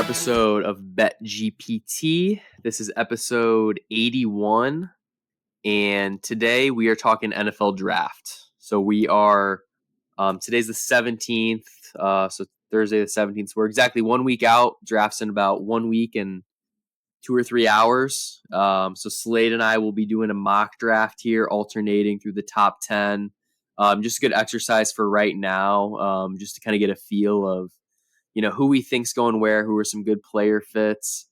episode of Bet GPT. This is episode 81, and today we are talking NFL draft. So we are today's the 17th, so Thursday the 17th. So we're exactly 1 week out. Draft's in about 1 week and 2 or 3 hours. So Slade and I will be doing a mock draft here, alternating through the top 10. Just a good exercise for right now, just to kind of get a feel of who we think's going where, who are some good player fits.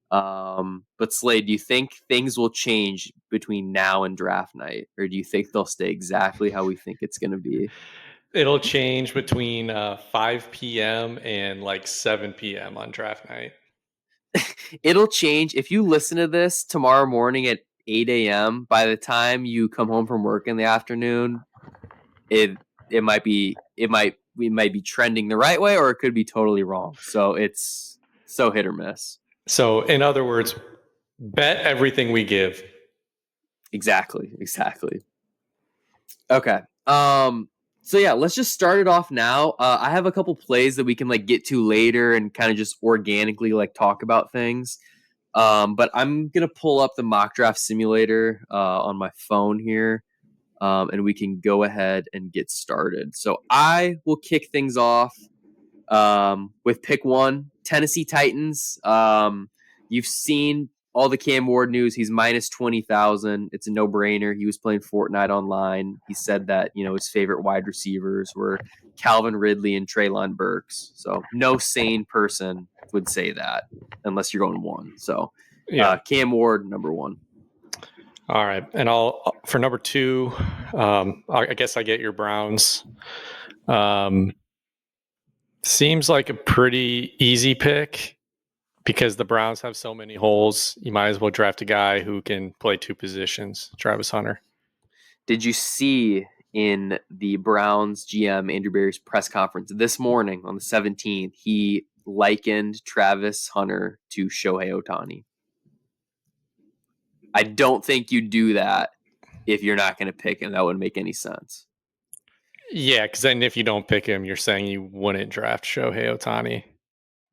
But Slade, do you think things will change between now and draft night, or do you think they'll stay exactly how we think it's going to be? It'll change between 5 p.m. and like 7 p.m. on draft night. It'll change. If you listen to this tomorrow morning at 8 a.m., by the time you come home from work in the afternoon, we might be trending the right way, or it could be totally wrong. So it's so hit or miss. So in other words, bet everything we give. Exactly. Okay. So yeah, let's just start it off now. I have a couple plays that we can get to later and kind of just organically talk about things. But I'm gonna pull up the mock draft simulator on my phone here. And we can go ahead and get started. So I will kick things off with pick 1, Tennessee Titans. You've seen all the Cam Ward news. He's minus 20,000. It's a no-brainer. He was playing Fortnite online. He said that his favorite wide receivers were Calvin Ridley and Treylon Burks. So no sane person would say that unless you're going 1. So Cam Ward, number 1. All right, and for number 2, I guess I get your Browns. Seems like a pretty easy pick because the Browns have so many holes. You might as well draft a guy who can play 2 positions, Travis Hunter. Did you see in the Browns GM Andrew Berry's press conference this morning on the 17th, he likened Travis Hunter to Shohei Ohtani? I don't think you do that if you're not going to pick him. That wouldn't make any sense. Yeah, because then if you don't pick him, you're saying you wouldn't draft Shohei Ohtani.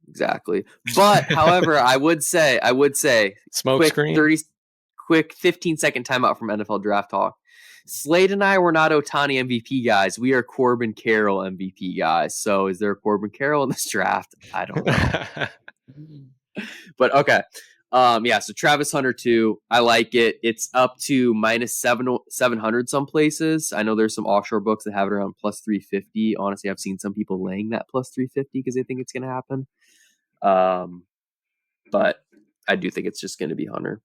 Exactly. But however, I would say smoke screen. 15-second timeout from NFL Draft Talk. Slade and I were not Ohtani MVP guys. We are Corbin Carroll MVP guys. So is there a Corbin Carroll in this draft? I don't know. But okay. So Travis Hunter 2, I like it. It's up to minus 700 some places. I know there's some offshore books that have it around plus 350. Honestly, I've seen some people laying that plus 350 because they think it's going to happen. But I do think it's just going to be Hunter.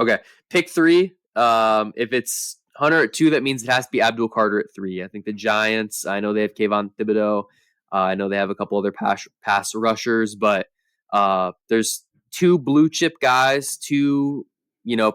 Okay, pick 3. If it's Hunter at 2, that means it has to be Abdul Carter at 3. I think the Giants, I know they have Kayvon Thibodeau. I know they have a couple other pass rushers, but there's 2 blue chip guys, 2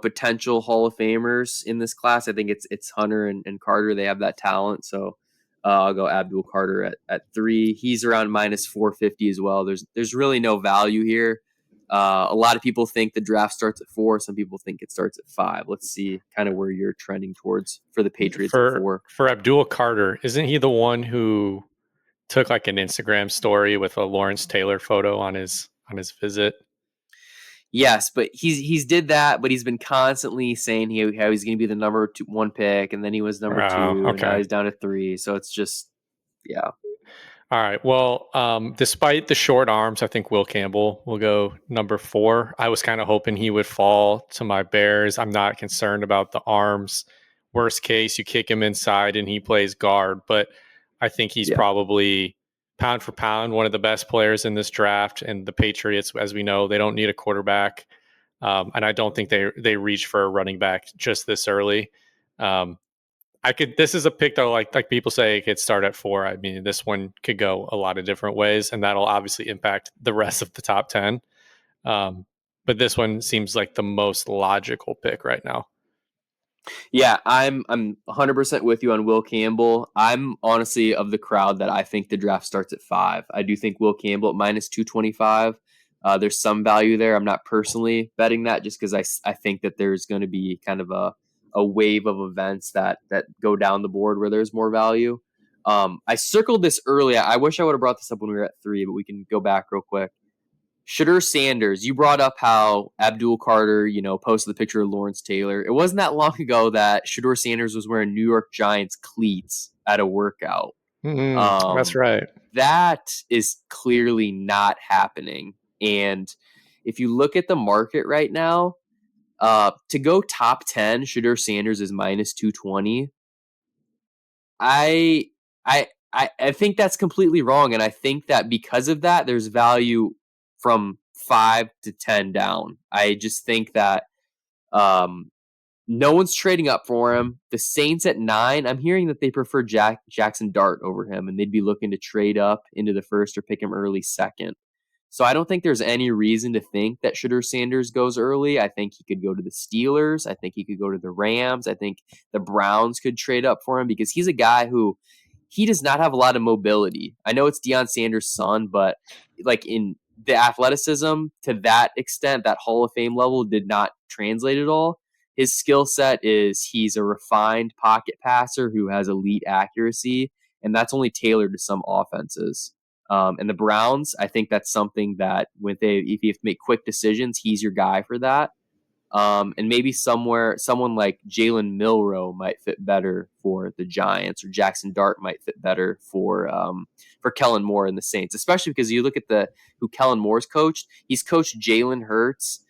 potential Hall of Famers in this class. I think it's Hunter and Carter. They have that talent, so I'll go Abdul Carter at 3. He's around minus 450 as well. There's really no value here. A lot of people think the draft starts at 4. Some people think it starts at 5. Let's see kind of where you're trending towards for the Patriots at 4. For Abdul Carter, isn't he the one who took an Instagram story with a Lawrence Taylor photo on his visit? Yes, but he's did that, but he's been constantly saying how he's going to be the number 1 pick, and then he was number 2, okay. and now he's down to 3. So it's just, yeah. All right. Well, despite the short arms, I think Will Campbell will go number 4. I was kind of hoping he would fall to my Bears. I'm not concerned about the arms. Worst case, you kick him inside and he plays guard, but I think he's probably pound for pound one of the best players in this draft. And the Patriots, as we know, they don't need a quarterback. And I don't think they reach for a running back just this early. This is a pick that like people say it could start at 4. I mean, this one could go a lot of different ways, and that'll obviously impact the rest of the top 10. But this one seems like the most logical pick right now. Yeah, I'm 100% with you on Will Campbell. I'm honestly of the crowd that I think the draft starts at 5. I do think Will Campbell at minus 225. There's some value there. I'm not personally betting that just because I think that there's going to be kind of a wave of events that go down the board where there's more value. I circled this earlier. I wish I would have brought this up when we were at 3, but we can go back real quick. Shedeur Sanders, you brought up how Abdul Carter, posted the picture of Lawrence Taylor. It wasn't that long ago that Shedeur Sanders was wearing New York Giants cleats at a workout. That's Um, right. that is clearly not happening. And if you look at the market right now, to go top 10, Shedeur Sanders is minus 220. I I think that's completely wrong, and I think that because of that, there's value from 5 to 10 down. I just think that um, no one's trading up for him. The Saints at 9, I'm hearing that they prefer Jackson Dart over him, and they'd be looking to trade up into the first or pick him early second. So I don't think there's any reason to think that Shedeur Sanders goes early. I think he could go to the Steelers. I think he could go to the Rams. I think the Browns could trade up for him because he's a guy who he does not have a lot of mobility. I know it's Deion Sanders' son, but like in the athleticism to that extent, that Hall of Fame level did not translate at all. His skill set is he's a refined pocket passer who has elite accuracy, and that's only tailored to some offenses. And the Browns, I think that's something that if you have to make quick decisions, he's your guy for that. And maybe someone like Jalen Milroe might fit better for the Giants, or Jackson Dart might fit better for Kellen Moore and the Saints, especially because you look at who Kellen Moore's coached. He's coached Jalen Hurts.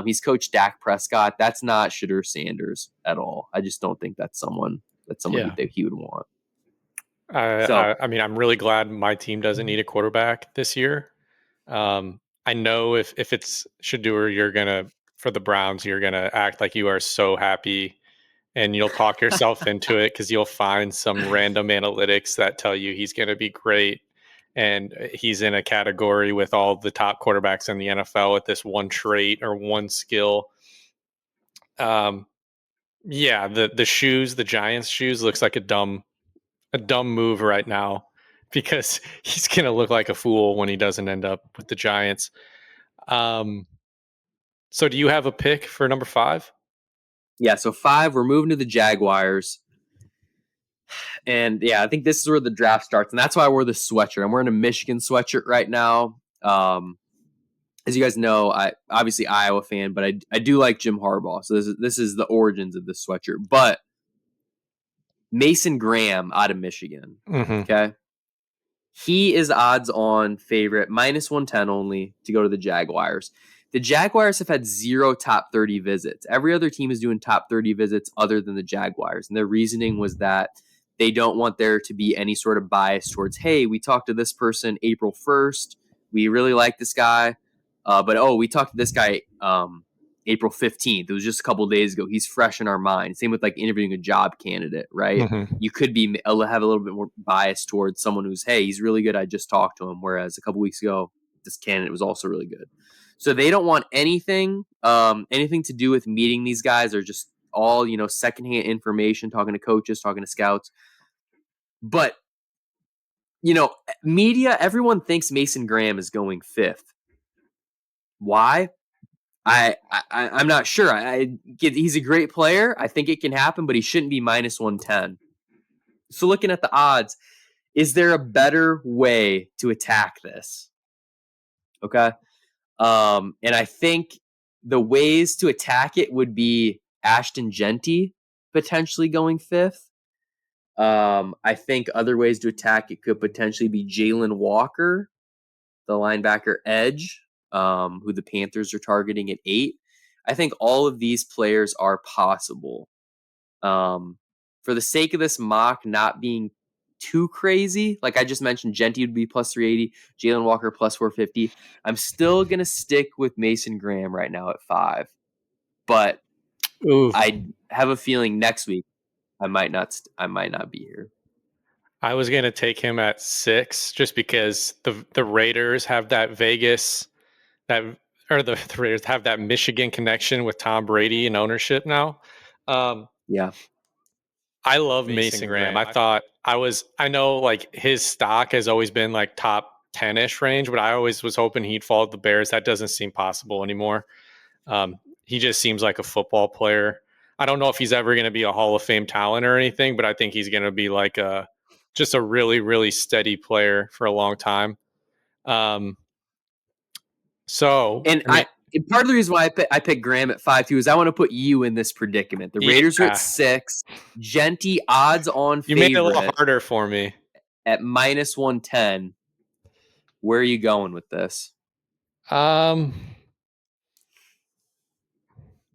He's coached Dak Prescott. That's not Shedeur Sanders at all. I just don't think that's someone Yeah. he would want. So I mean, I'm really glad my team doesn't need a quarterback this year. I know if it's Shedeur, you're gonna for the Browns, you're gonna act like you are so happy, and you'll talk yourself into it because you'll find some random analytics that tell you he's gonna be great, and he's in a category with all the top quarterbacks in the NFL with this one trait or one skill. Um, yeah, the Giants shoes looks like a dumb move right now because he's going to look like a fool when he doesn't end up with the Giants. Um, so do you have a pick for number 5? yeah, so 5, we're moving to the Jaguars. And yeah, I think this is where the draft starts, and that's why I wore the sweatshirt. I'm wearing a Michigan sweatshirt right now. As you guys know, I obviously Iowa fan, but I do like Jim Harbaugh. So this is the origins of this sweatshirt. But Mason Graham out of Michigan, Mm-hmm. okay, he is odds on favorite minus 110 only to go to the Jaguars. The Jaguars have had 0 top 30 visits. Every other team is doing top 30 visits other than the Jaguars. And their reasoning was that they don't want there to be any sort of bias towards, hey, we talked to this person April 1st. We really like this guy. But we talked to this guy April 15th. It was just a couple of days ago. He's fresh in our mind. Same with like interviewing a job candidate, right? Mm-hmm. You could have a little bit more bias towards someone who's, hey, he's really good. I just talked to him. Whereas a couple weeks ago, this candidate was also really good. So they don't want anything to do with meeting these guys, or just all secondhand information, talking to coaches, talking to scouts. But media, everyone thinks Mason Graham is going 5th. Why? I'm not sure. He's a great player. I think it can happen, but he shouldn't be minus 110. So looking at the odds, is there a better way to attack this? Okay. And I think the ways to attack it would be Ashton Genty potentially going 5th. I think other ways to attack it could potentially be Jalen Walker, the linebacker edge, who the Panthers are targeting at 8. I think all of these players are possible. For the sake of this mock not being too crazy, like I just mentioned, Genty would be plus 380, Jalen Walker plus 450. I'm still going to stick with Mason Graham right now at 5. But Ooh, I have a feeling next week I might not be here. I was going to take him at 6 just because the Raiders have that Vegas that or the Raiders have that Michigan connection with Tom Brady and ownership now. Um, Yeah. I love Mason Graham. I know like his stock has always been like top 10-ish range, but I always was hoping he'd fall to the Bears. That doesn't seem possible anymore. He just seems like a football player. I don't know if he's ever going to be a Hall of Fame talent or anything, but I think he's going to be like just a really, really steady player for a long time. Um, So, And I mean, part of the reason why I picked Graham at 5-2 is I want to put you in this predicament. The Raiders are at yeah, 6. Genty odds on you made it a little favorite harder for me. at -110. Where are you going with this? Um,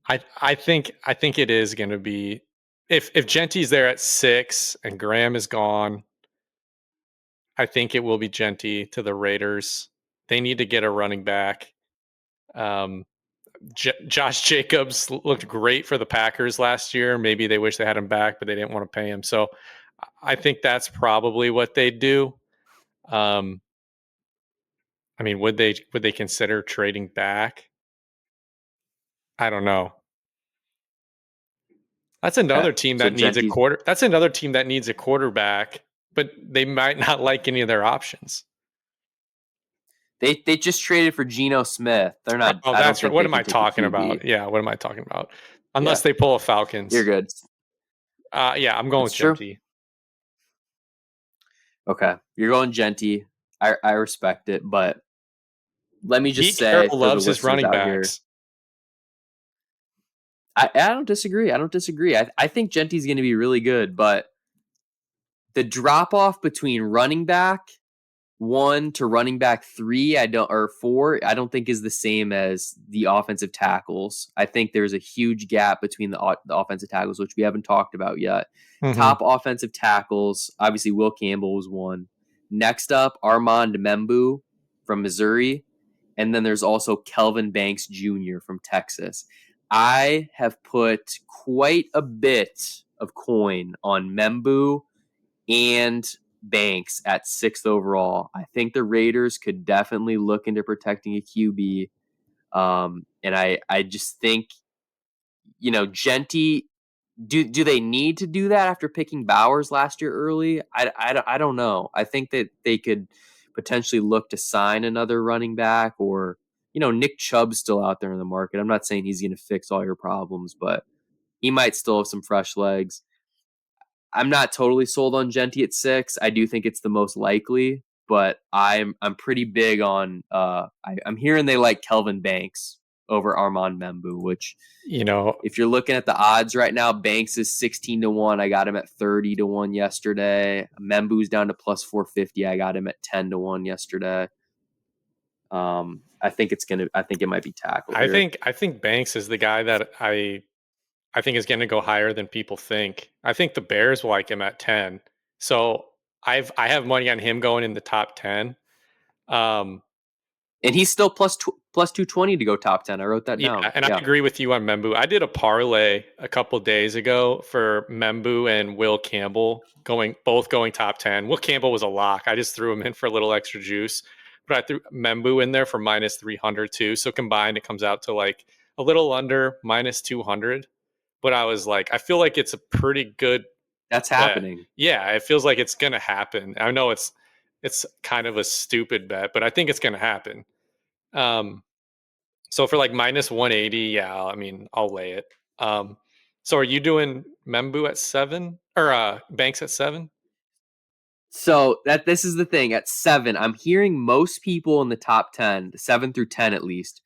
I think it is going to be if Genty's there at 6 and Graham is gone. I think it will be Genty to the Raiders. They need to get a running back. Um, Josh Jacobs looked great for the Packers last year. Maybe they wish they had him back, but they didn't want to pay him. So I think that's probably what they do. Um, I mean, would they consider trading back? I don't know. That's Okay. another team So that needs a Genty's quarter. That's another team that needs a quarterback, but they might not like any of their options. they just traded for Geno Smith. They're not Oh, I don't that's right. think What they am I can take a talking QB. about? Yeah, what am I talking about? Unless Yeah, they pull a you're Falcons. good. Yeah, I'm going That's with true. Genty. Okay. You're going Genty. I respect it, but let me just Pete Carroll say for the loves his listeners running out here, backs. I don't disagree. I don't disagree. I think Genty's going to be really good, but the drop off between running back 1 to running back 3, I don't or 4, I don't think is the same as the offensive tackles. I think there's a huge gap between the offensive tackles, which we haven't talked about yet. Mm-hmm. Top offensive tackles, obviously Will Campbell was one. Next up, Armand Membu from Missouri, and then there's also Kelvin Banks Jr. from Texas. I have put quite a bit of coin on Membu and Banks at 6th overall. I think the Raiders could definitely look into protecting a QB. And I just think, Genty, do they need to do that after picking Bowers last year early? I don't know. I think that they could potentially look to sign another running back, or, Nick Chubb's still out there in the market. I'm not saying he's going to fix all your problems, but he might still have some fresh legs. I'm not totally sold on Genty at 6. I do think it's the most likely, but I'm pretty big on I'm hearing they like Kelvin Banks over Armand Membu, which You know, if you're looking at the odds right now, Banks is 16-1. I got him at 30-1 yesterday. Membu's down to plus 450. I got him at 10-1 yesterday. I think it might be tackle I here. think I think Banks is the guy that I think is going to go higher than people think. I think the Bears will like him at 10. So I have money on him going in the top 10. Um, And he's still plus 220 to go top 10. I wrote that yeah, down. and I Yeah. agree with you on Membu. I did a parlay a couple days ago for Membu and Will Campbell going top 10. Will Campbell was a lock. I just threw him in for a little extra juice, but I threw Membu in there for minus 300 too. So combined, it comes out to like a little under minus 200. But I was like, I feel like it's a pretty good That's bet. happening. Yeah, it feels like it's gonna happen. I know it's kind of a stupid bet, but I think it's gonna happen. Um, so for like minus 180, yeah, I mean, I'll lay it. So are you doing Membu at 7 or Banks at 7? So this is the thing. At 7, I'm hearing most people in the top 10, 7 through 10 at least.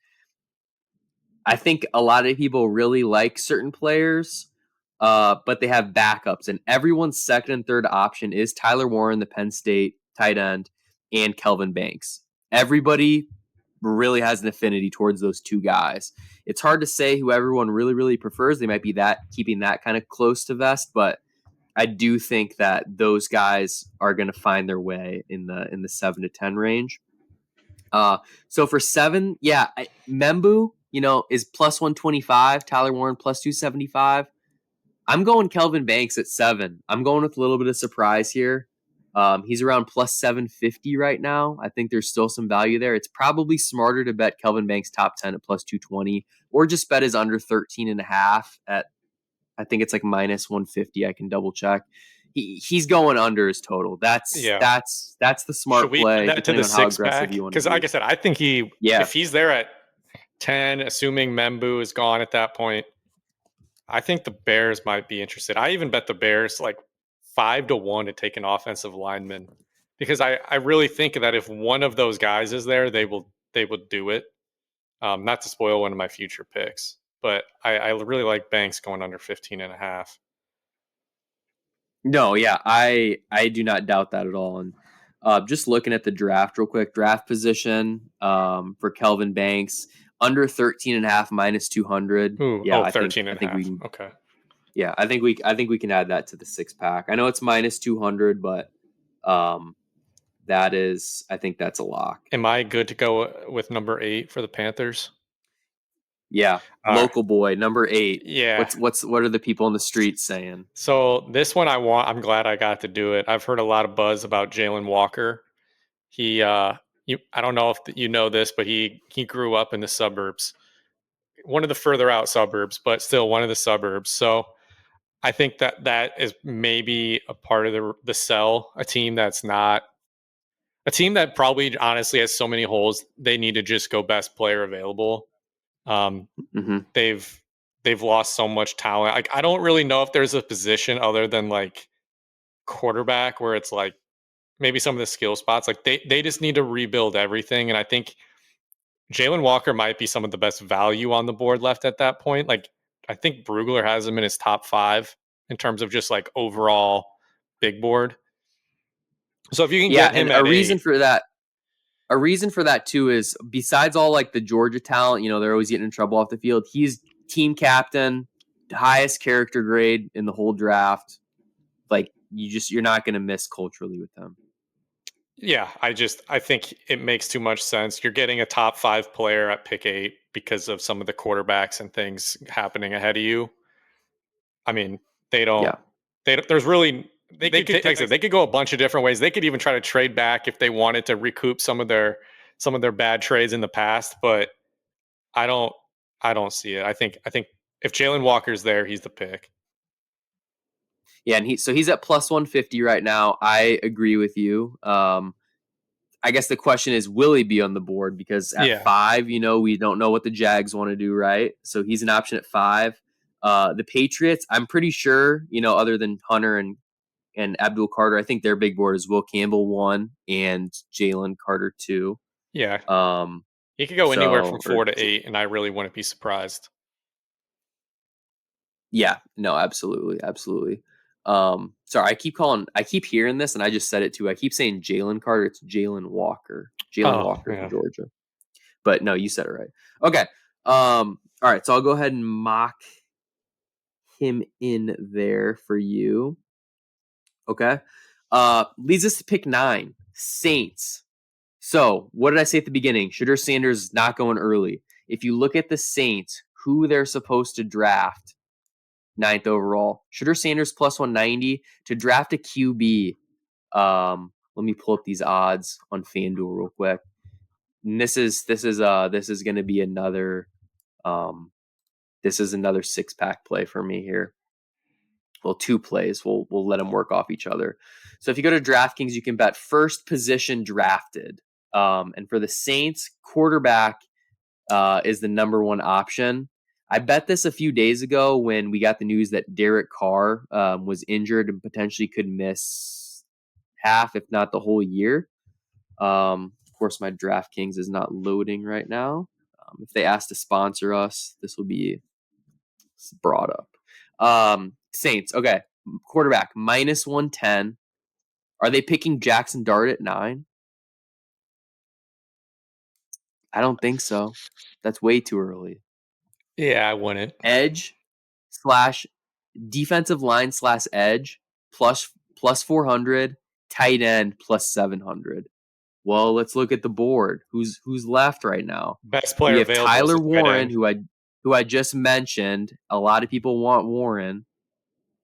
I think a lot of people really like certain players, but they have backups, and everyone's second and third option is Tyler Warren, the Penn State tight end, and Kelvin Banks. Everybody really has an affinity towards those two guys. It's hard to say who everyone really, really prefers. They might be keeping that kind of close to vest, but I do think that those guys are going to find their way in the 7 to 10 range. So for 7, yeah, Membu, is plus 125. Tyler Warren plus 275. I'm going Kelvin Banks at 7. I'm going with a little bit of surprise here. He's around plus 750 right now. I think there's still some value there. It's probably smarter to bet Kelvin Banks top 10 at plus 220, or just bet his under 13.5 at, I think it's like minus 150. I can double check. He's going under his total. That's Yeah. that's that's the Should smart we add play, that to depending the on how six aggressive pack? you want to Because like be. I said, I think Yeah, if he's there at 10, assuming Membu is gone at that point, I think the Bears might be interested. I even bet the Bears like 5-1 to take an offensive lineman because I really think that if one of those guys is there, they will do it. Not to spoil one of my future picks, but I really like Banks going under 15.5. No, yeah, I do not doubt that at all. And just looking at the draft real quick, draft position for Kelvin Banks under 13 and a half minus 200. Ooh, Yeah, oh, I think 13 I and a think we half. can. Okay. Yeah, I think we can add that to the six pack. I know it's minus 200, but um, that is I think that's a lock. Am I good to go with number 8 for the Panthers? Yeah, Uh, local boy number 8. yeah. What are the people in the streets saying? So this one I'm glad I got to do it. I've heard a lot of buzz about Jalen Walker. He, I don't know if you know this, but he grew up in the suburbs, one of the further out suburbs, but still one of the suburbs. So I think that is maybe a part of the sell. A team that probably honestly has so many holes. They need to just go best player available. Um, Hmm. they've they've lost so much talent. Like I don't really know if there's a position other than like quarterback where it's like maybe some of the skill spots. Like they just need to rebuild everything. And I think Jalen Walker might be some of the best value on the board left at that point. Like I think Brugler has him in his top 5 in terms of just like overall big board. So if you can Yeah, get and him at 8, a reason for that too is besides all like the Georgia talent, you know, they're always getting in trouble off the field. He's team captain, highest character grade in the whole draft. Like you're not going to miss culturally with them. yeah, I think it makes too much sense. You're getting a top 5 player at pick 8 because of some of the quarterbacks and things happening ahead of you. I mean, they don't. Yeah. There's really they could like I said, they could go a bunch of different ways. They could even try to trade back if they wanted to recoup some of their bad trades in the past. But I don't I don't see it. I think if Jalen Walker's there, he's the pick. Yeah, and he's at plus 150 right now. I agree with you. I guess the question is, will he be on the board? Because at Yeah, 5, you know, we don't know what the Jags want to do, right? So he's an option at 5. The Patriots, I'm pretty sure, you know, other than Hunter and Abdul Carter, I think their big board is Will Campbell 1 and Jalen Carter 2. yeah. Um, He could go anywhere so from 4 to 8, and I really wouldn't be surprised. yeah, no, absolutely, absolutely. Sorry, I keep hearing this, and I just said it too. I keep saying Jalen Carter. It's Jalen Oh Walker for yeah. Georgia. But no, you said it right. Okay. All right, so I'll go ahead and mock him in there for you. Okay. Leads us to pick 9, Saints. So, what did I say at the beginning? Shedeur Sanders is not going early. If you look at the Saints, who they're supposed to draft, 9th overall. Shedeur Sanders plus 190 to draft a QB. Let me pull up these odds on FanDuel real quick. And this is going to be another um, this is another 6-pack play for me here. Well, 2 plays. We'll let them work off each other. So if you go to DraftKings, you can bet first position drafted. And for the Saints, quarterback is the number 1 option. I bet this a few days ago when we got the news that Derek Carr was injured and potentially could miss half, if not the whole year. Of course, my DraftKings is not loading right now. If they ask to sponsor us, this will be brought up. Saints, okay. Quarterback, minus 110. Are they picking Jackson Dart at 9? I don't think so. That's way too early. Yeah, I wouldn't. Edge slash defensive line slash edge plus 400, tight end plus 700. Well, let's look at the board. Who's left right now? Best We player have available is Tyler the tight Warren, end. who I just mentioned. A lot of people want Warren.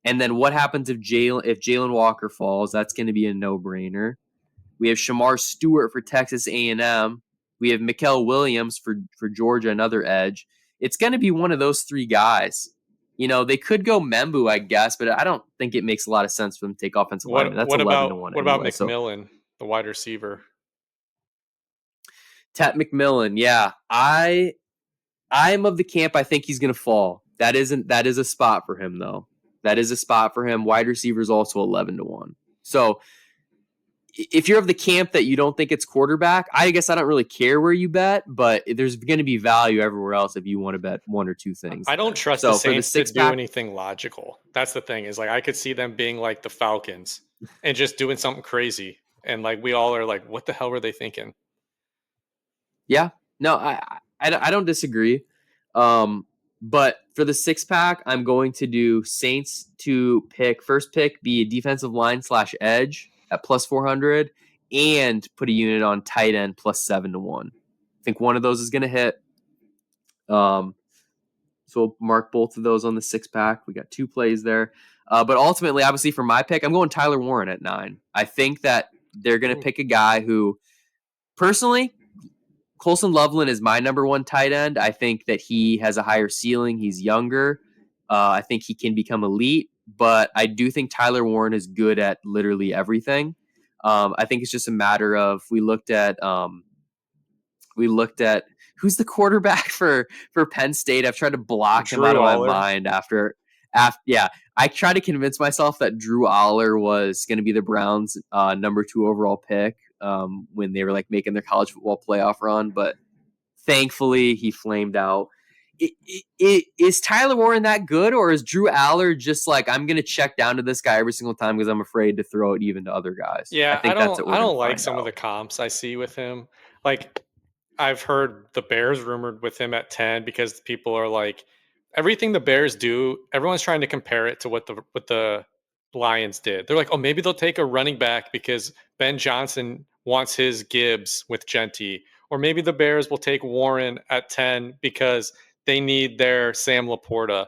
And then what happens if Jalen Walker falls? That's going to be a no brainer. We have Shamar Stewart for Texas A&M. We have Mikael Williams for Georgia, another edge. It's going to be one of those 3 guys. You know, they could go Membu, I guess, but I don't think it makes a lot of sense for them to take offensive lineman. That's 11 to 1 What about anyway. So McMillan, the wide receiver? Tat McMillan, yeah. I'm of the camp I think he's going to fall. That is a spot for him though. That is a spot for him. Wide receiver is also 11 to 1. So if you're of the camp that you don't think it's quarterback, I guess I don't really care where you bet, but there's going to be value everywhere else if you want to bet one or two things I don't there. trust the So for the Saints to six do pack, anything logical. That's the thing, is like I could see them being like the Falcons and just doing something crazy. And like we all are like, what the hell were they thinking? yeah, no, I don't disagree. Um, but for the six pack, I'm going to do Saints to pick first pick be a defensive line slash edge at plus 400 and put a unit on tight end plus 7 to 1. I think one of those is going to hit. Um, so we'll mark both of those on the six pack. We got two plays there. But ultimately, obviously, for my pick, I'm going Tyler Warren at 9. I think that they're going to Ooh. pick a guy who, personally, Colson Loveland is my number one tight end. I think that he has a higher ceiling. He's younger. I think he can become elite, but I do think Tyler Warren is good at literally everything. I think it's just a matter of we looked at who's the quarterback for Penn State. I've tried to block him out Drew of my Aller. mind after yeah. I tried to convince myself that Drew Aller was going to be the Browns' number 2 overall pick when they were like making their college football playoff run, but thankfully he flamed out. Is Tyler Warren that good, or is Drew Aller just like I'm going to check down to this guy every single time because I'm afraid to throw it even to other guys? I Yeah, think that's what I we're going don't to like find some of out. the comps I see with him. Like I've heard the Bears rumored with him at 10 because people are like everything the Bears do, everyone's trying to compare it to what the Lions did. They're like, "Oh, maybe they'll take a running back because Ben Johnson wants his Gibbs with Genty." Or maybe the Bears will take Warren at 10 because they need their Sam Laporta.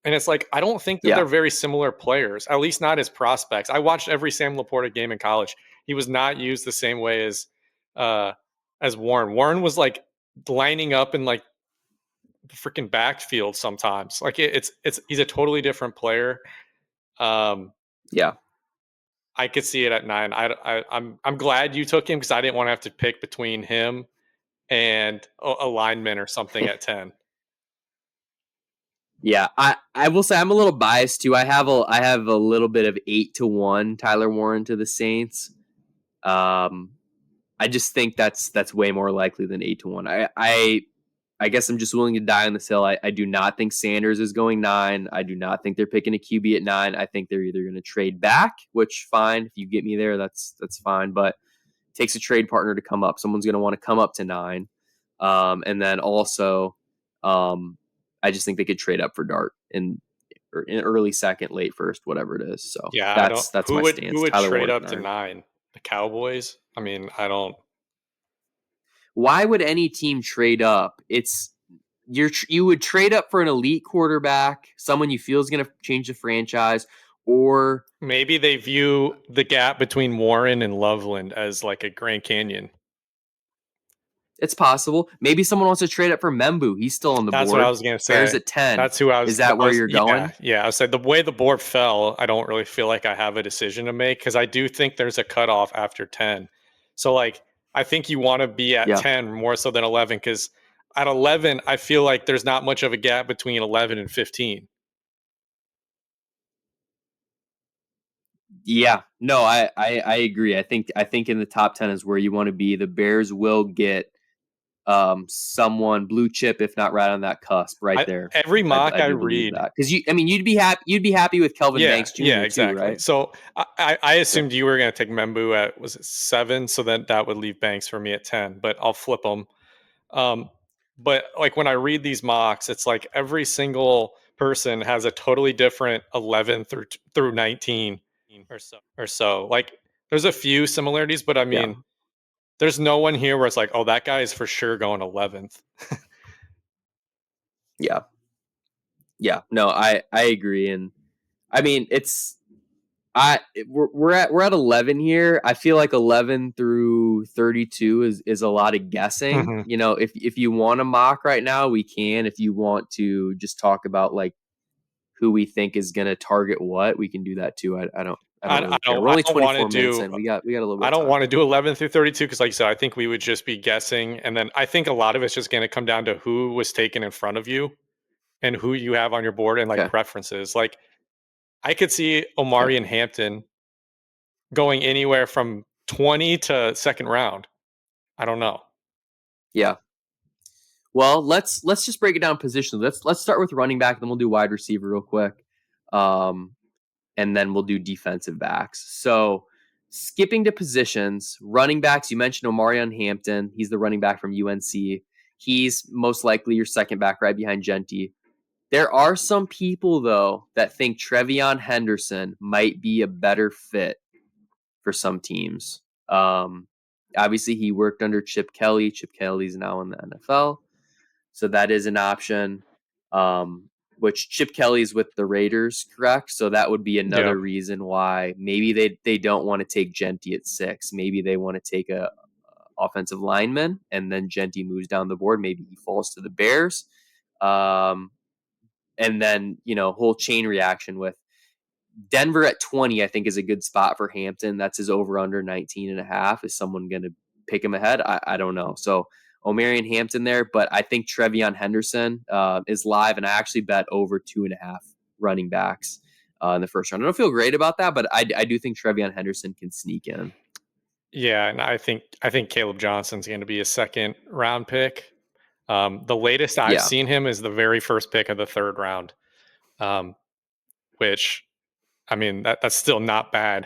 And it's like, I don't think that they're Yeah, very similar players, at least not as prospects. I watched every Sam Laporta game in college. He was not used the same way uh, as Warren. Warren was like lining up in like the freaking backfield sometimes. Like it's he's a totally different player. Um, yeah. I could see it at 9. I'm glad you took him because I didn't want to have to pick between him and a lineman or something at 10. Yeah, I will say I'm a little biased too. I have a little bit of 8 to 1 Tyler Warren to the Saints. Um, I just think that's way more likely than 8 to 1. I guess I'm just willing to die on this hill. I do not think Sanders is going 9. I do not think they're picking a QB at 9. I think they're either going to trade back, which fine if you get me there, that's fine. But it takes a trade partner to come up. Someone's going to want to come up to 9, and then also, I just think they could trade up for Dart in early second, late first, whatever it is. So Yeah, I don't. that's my Who stance. would Tyler trade Warren at up to 9. 9? The Cowboys? I mean, I don't. Why would any team trade up? You would trade up for an elite quarterback, someone you feel is going to change the franchise, or Maybe they view the gap between Warren and Loveland as like a Grand Canyon. it's possible. Maybe someone wants to trade up for Membu. He's still on the That's what I board. was gonna Bears say. at 10. That's who I Is was. that I where was you're yeah, going? yeah. I said the way the board fell. I don't really feel like I have a decision to make because I do think there's a cutoff after 10. So like, I think you want to be at Yeah. 10 more so than 11 because at 11, I feel like there's not much of a gap between 11 and 15. Yeah. No, I agree. I think in the top 10 is where you want to be. The Bears will get someone blue chip, if not right on that cusp, right there. Every mock I I do believe read. that because you'd be happy with Kelvin Yeah, Banks yeah, Jr. too, exactly. right? So I Yeah, assumed you were going to take Membu at was it 7, so then that would leave Banks for me at 10. But I'll flip them. Um, but like when I read these mocks, it's like every single person has a totally different 11 through 19 or so. Like there's a few similarities, but I yeah, mean, there's no one here where it's like, oh, that guy is for sure going 11th. yeah, yeah. No, I agree, and I mean we're at 11 here. I feel like 11 through 32 is a lot of guessing. Hmm. You know, if you want to mock right now, we can. If you want to just talk about like who we think is going to target what, we can do that too. I don't really care. We're I only don't want to 24 minutes do in. We got a little bit I of don't time. want to do 11 through 32 because, like you said, I think we would just be guessing. And then I think a lot of it's just going to come down to who was taken in front of you and who you have on your board and like Okay. preferences. Like I could see Okay. Omari and Hampton going anywhere from 20 to second round. I don't know. Yeah. Well, let's just break it down positionally. Let's start with running back, then we'll do wide receiver real quick, and then we'll do defensive backs. So, skipping to positions, running backs. You mentioned Omarion Hampton. He's the running back from UNC. He's most likely your second back, right behind Genty. There are some people though that think Trevion Henderson might be a better fit for some teams. Um, Obviously, he worked under Chip Kelly. Chip Kelly's now in the NFL. So that is an option. Which Chip Kelly's with the Raiders, correct? So that would be Yeah. another reason why maybe they don't want to take Genty at 6. Maybe they want to take a offensive lineman, and then Genty moves down the board. Maybe he falls to the Bears. Um, and then, whole chain reaction with Denver at 20, I think is a good spot for Hampton. That's his over under 19 and a half. Is someone going to pick him ahead? I don't know. So Omarion Hampton there, but I think Trevion Henderson is live, and I actually bet over 2.5 running backs in the first round. I don't feel great about that, but I do think Trevion Henderson can sneak in. Yeah, and I think Caleb Johnson's going to be a second round pick. The latest I've Yeah. seen him is the very first pick of the third round, um, which I mean that's still not bad.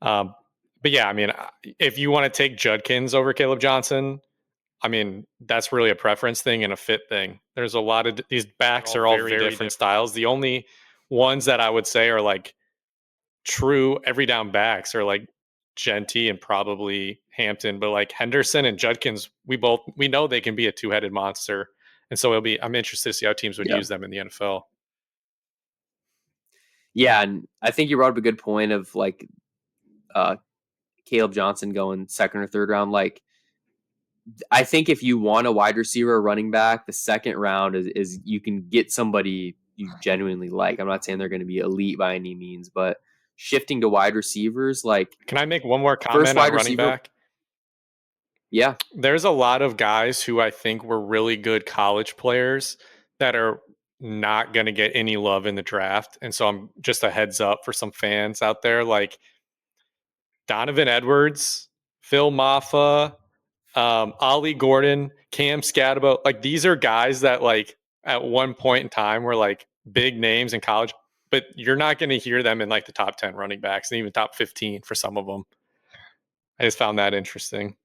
um, but yeah, I mean, if you want to take Judkins over Caleb Johnson, I mean that's really a preference thing and a fit thing. There's a lot of these backs are all very different styles. The only ones that I would say are like true every down backs are like Genty and probably Hampton, but like Henderson and Judkins, we know they can be a two-headed monster. And so I'm interested to see how teams would Yeah. use them in the NFL. Yeah. And I think you brought up a good point of like uh, Caleb Johnson going second or third round. Like, I think if you want a wide receiver or running back, the second round is you can get somebody you genuinely like. I'm not saying they're going to be elite by any means, but shifting to wide receivers, like Can I make one more first comment on wide running receiver, back? yeah, There's a lot of guys who I think were really good college players that are not going to get any love in the draft. And so I'm just a heads up for some fans out there like Donovan Edwards, Phil Maffa, Ollie Gordon, Cam Scatabo. Like these are guys that like at one point in time were like big names in college, but you're not going to hear them in like the top 10 running backs and even top 15 for some of them. I just found that interesting.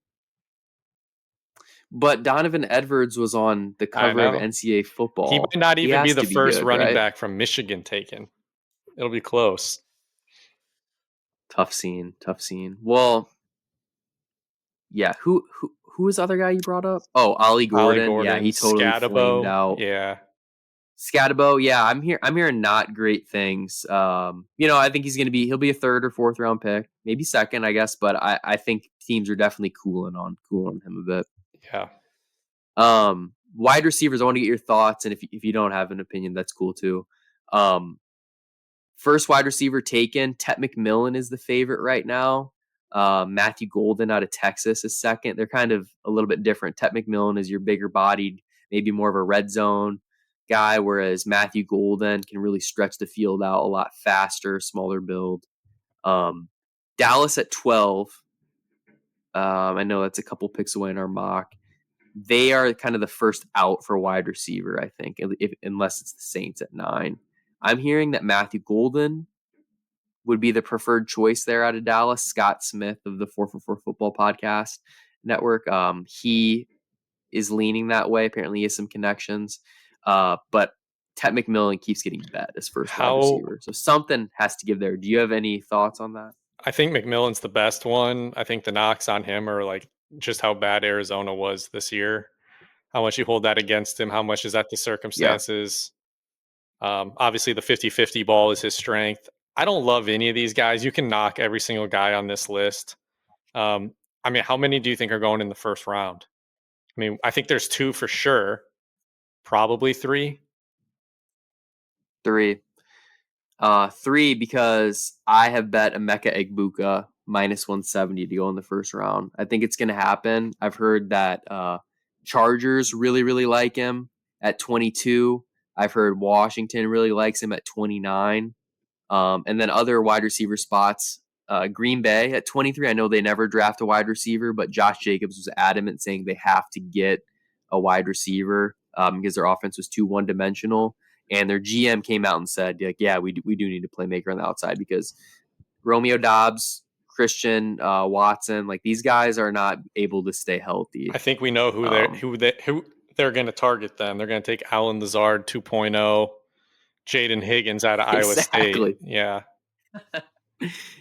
but Donovan Edwards was on the I cover of know. NCAA He football. might not He even be has the to be first good, running right? back from Michigan taken. It'll be close. Tough scene, tough scene. Well, yeah, who was the other guy you brought up? Oh, Ollie Ollie Gordon. Yeah, Gordon, he totally flamed Scatabo. out. Yeah. Scatabo, yeah, I'm hearing not great things. I think he'll be a third or fourth round pick, maybe second, I guess, but I think teams are definitely cooling him a bit. Yeah. Wide receivers, I want to get your thoughts, and if you don't have an opinion, that's cool too. First wide receiver taken, Tet McMillan is the favorite right now. Matthew Golden out of Texas is second. They're kind of a little bit different. Tet McMillan is your bigger bodied, maybe more of a red zone guy, whereas Matthew Golden can really stretch the field out a lot faster, smaller build. Dallas at 12. I know that's a couple picks away in our mock. They are kind of the first out for wide receiver, I think, unless it's the Saints at 9. I'm hearing that Matthew Golden would be the preferred choice there out of Dallas. Scott Smith of the 444 Football Podcast Network. He is leaning that way. Apparently, he has some connections. But Tet McMillan keeps getting bet as first wide How receiver. So something has to give there. Do you have any thoughts on that? I think McMillan's the best one. I think the knocks on him are like just how bad Arizona was this year. How much you hold that against him, how much is that the Yeah. circumstances? Obviously, the 50-50 ball is his strength. I don't love any of these guys. You can knock every single guy on this list. Um, I mean, how many do you think are going in the first round? I mean, I think there's 2 for sure, probably 3. 3. 3 because I have bet Emeka Egbuka minus 170 to go in the first round. I think it's going to happen. I've heard that Chargers really, really like him at 22. I've heard Washington really likes him at 29. And then other wide receiver spots. Green Bay at 23. I know they never draft a wide receiver, but Josh Jacobs was adamant saying they have to get a wide receiver because their offense was too one dimensional. And their GM came out and said, like, yeah, we do need a playmaker on the outside because Romeo Dobbs, Christian Watson, like these guys are not able to stay healthy. I think we know who they're going to target. Then they're going to take Alan Lazard 2.0, Jaden Higgins out of Iowa State. Exactly. Yeah,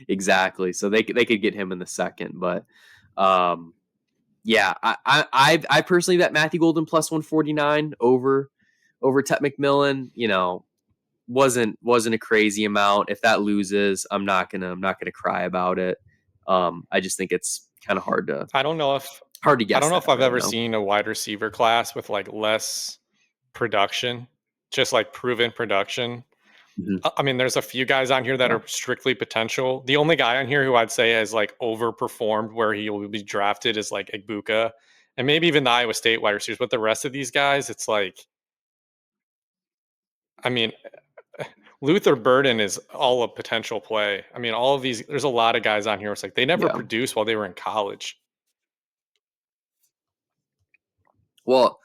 Exactly. So they could get him in the second, but yeah, I personally bet Matthew Golden plus 149 over Tet McMillan. You know, wasn't a crazy amount. If that loses, I'm not gonna cry about it. I just think it's kind of I don't know if hard to I don't guess know that if I've right ever now. seen a wide receiver class with like less production, just like proven production. Mhm. I mean, there's a few guys on here that Yeah, are strictly potential. The only guy on here who I'd say has like overperformed where he will be drafted is like Igbuka and maybe even the Iowa State wide receivers. But the rest of these guys, it's like, I mean, Luther Burden is all a potential play. I mean, all of these, there's a lot of guys on here. It's like they never yeah. produced while they were in college. Well,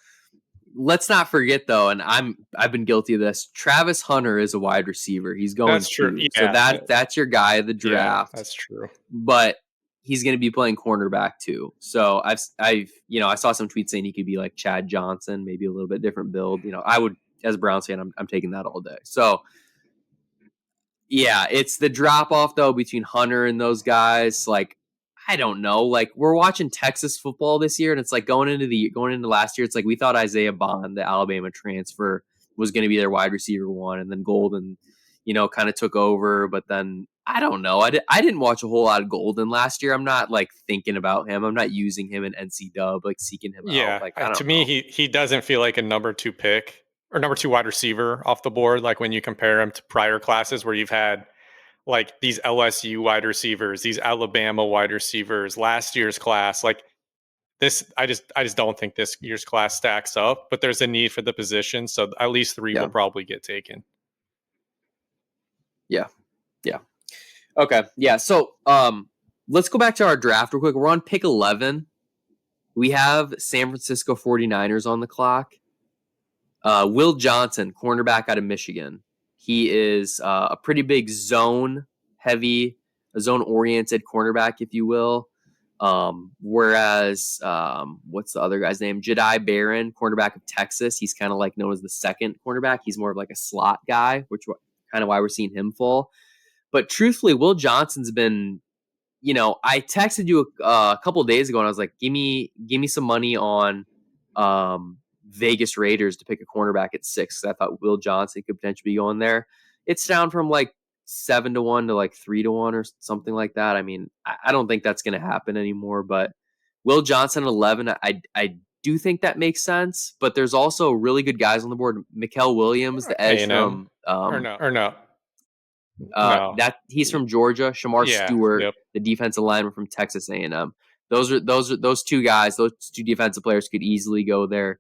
let's not forget though, and I've been guilty of this. Travis Hunter is a wide receiver. He's going That's true. two, so Yeah. that's your guy of the Yeah. draft. That's true. But he's going to be playing cornerback too. So I've I saw some tweets saying he could be like Chad Johnson, maybe a little bit different build. I would, as a Browns fan, I'm taking that all day. So yeah, it's the drop off though between Hunter and those guys. Like I don't know. Like we're watching Texas football this year, and it's like going into last year. It's like we thought Isaiah Bond, the Alabama transfer, was going to be their wide receiver one, and then Golden, kind of took over. But then I don't know. I didn't watch a whole lot of Golden last year. I'm not like thinking about him. I'm not using him in NC Dub, like seeking him out. Yeah. Like I To don't me, know. he doesn't feel like a number two pick or number two wide receiver off the board. Like when you compare him to prior classes where you've had like these LSU wide receivers, these Alabama wide receivers, last year's class, like this, I just don't think this year's class stacks up, but there's a need for the position. So at least three will Yeah, probably get taken. yeah, yeah. Okay, yeah. So let's go back to our draft real quick. We're on pick 11. We have San Francisco 49ers on the clock. Will Johnson, cornerback out of Michigan. He is a pretty big zone heavy, a zone oriented cornerback, if you will. Whereas, what's the other guy's name? Jedi Barron, cornerback of Texas. He's kind of like known as the second cornerback. He's more of like a slot guy, which kind of why we're seeing him fall. But truthfully, Will Johnson's been, I texted you a couple of days ago and I was like, give me some money on Vegas Raiders to pick a cornerback at 6. I thought Will Johnson could potentially be going there. It's down from like 7-1 to like 3-1 or something like that. I mean, I don't think that's going to happen anymore. But Will Johnson at 11, I do think that makes sense. But there's also really good guys on the board. Mikael Williams, the edge A&M from or no, no. that he's from Georgia. Shamar Yeah. Stewart, Yep. the defensive lineman from Texas A&M. Those two guys, those two defensive players could easily go there.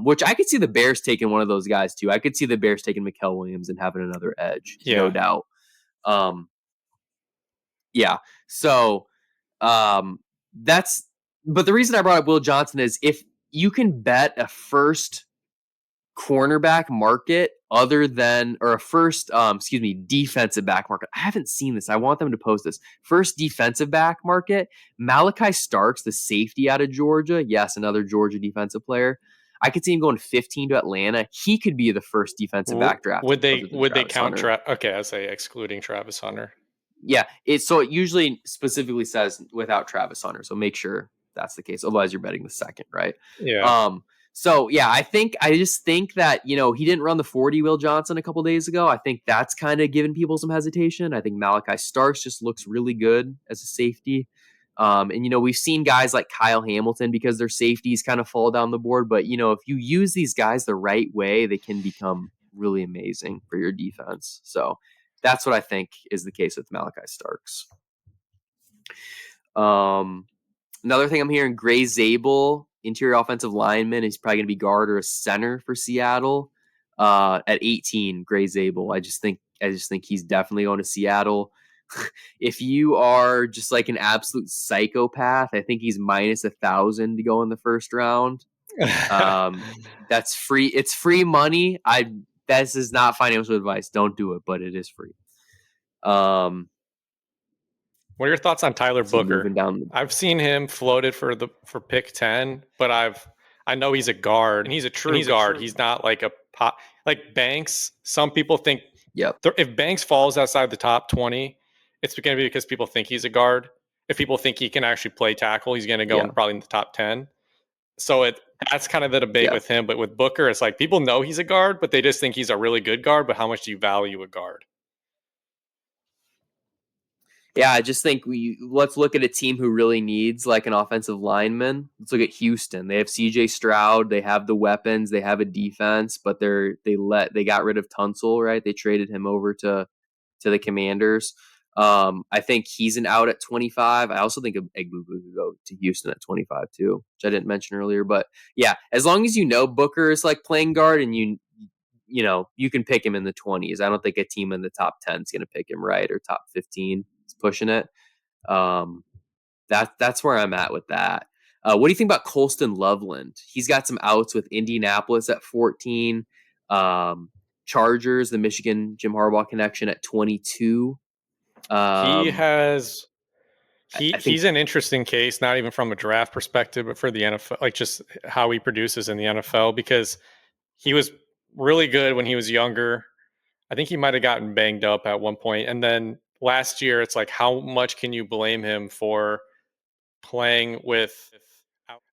Which I could see the Bears taking one of those guys too. I could see the Bears taking Mikael Williams and having another edge, no Yeah. doubt. Um, yeah. So that's. But the reason I brought up Will Johnson is if you can bet a first cornerback market other than or a first defensive back market. I haven't seen this. I want them to post this. First defensive back market, Malachi Starks, the safety out of Georgia. Yes, another Georgia defensive player. I could see him going 15 to Atlanta. He could be the first defensive back drafted other than Would they Travis count Hunter. okay, I say excluding Travis Hunter. Yeah, it usually specifically says without Travis Hunter. So make sure that's the case. Otherwise, you're betting the second, right? Yeah. So yeah, I just think that he didn't run the 40 Will Johnson a couple days ago. I think that's kind of giving people some hesitation. I think Malachi Starks just looks really good as a safety. And we've seen guys like Kyle Hamilton because their safeties kind of fall down the board. But if you use these guys the right way, they can become really amazing for your defense. So that's what I think is the case with Malachi Starks. Another thing I'm hearing, Gray Zabel, interior offensive lineman. He's probably going to be guard or a center for Seattle. At 18, Gray Zabel. I just think he's definitely going to Seattle. If you are just like an absolute psychopath, I think he's minus 1,000 to go in the first round. Um, that's free. It's free money. This is not financial advice. Don't do it, but it is free. Um, What are your thoughts on Tyler see, Booker? moving down. I've seen him floated for pick 10, but I know he's a guard, and he's a true guard. He's not like a pop like Banks. Some people think Yep. if Banks falls outside the top 20, it's going to be because people think he's a guard. If people think he can actually play tackle, he's going to go Yeah. in probably in the top 10. So that's kind of the debate Yeah. with him. But with Booker, it's like people know he's a guard, but they just think he's a really good guard. But how much do you value a guard? Yeah, I just think let's look at a team who really needs like an offensive lineman. Let's look at Houston. They have CJ Stroud, they have the weapons, they have a defense, but they got rid of Tunsil, right? They traded him over to the Commanders. I think he's an out at 25. I also think Egbubu could go to Houston at 25 too, which I didn't mention earlier. But yeah, as long as you know Booker is like playing guard and you can pick him in the 20s. I don't think a team in the top 10 is going to pick him, right, or top 15 is pushing it. That's where I'm at with that. What do you think about Colston Loveland? He's got some outs with Indianapolis at 14. Chargers, the Michigan Jim Harbaugh connection at 22. He Um, has I think, he's an interesting case, not even from a draft perspective, but for the NFL, like just how he produces in the NFL, because he was really good when he was younger. I think he might have gotten banged up at one point, and then last year, it's like how much can you blame him for playing with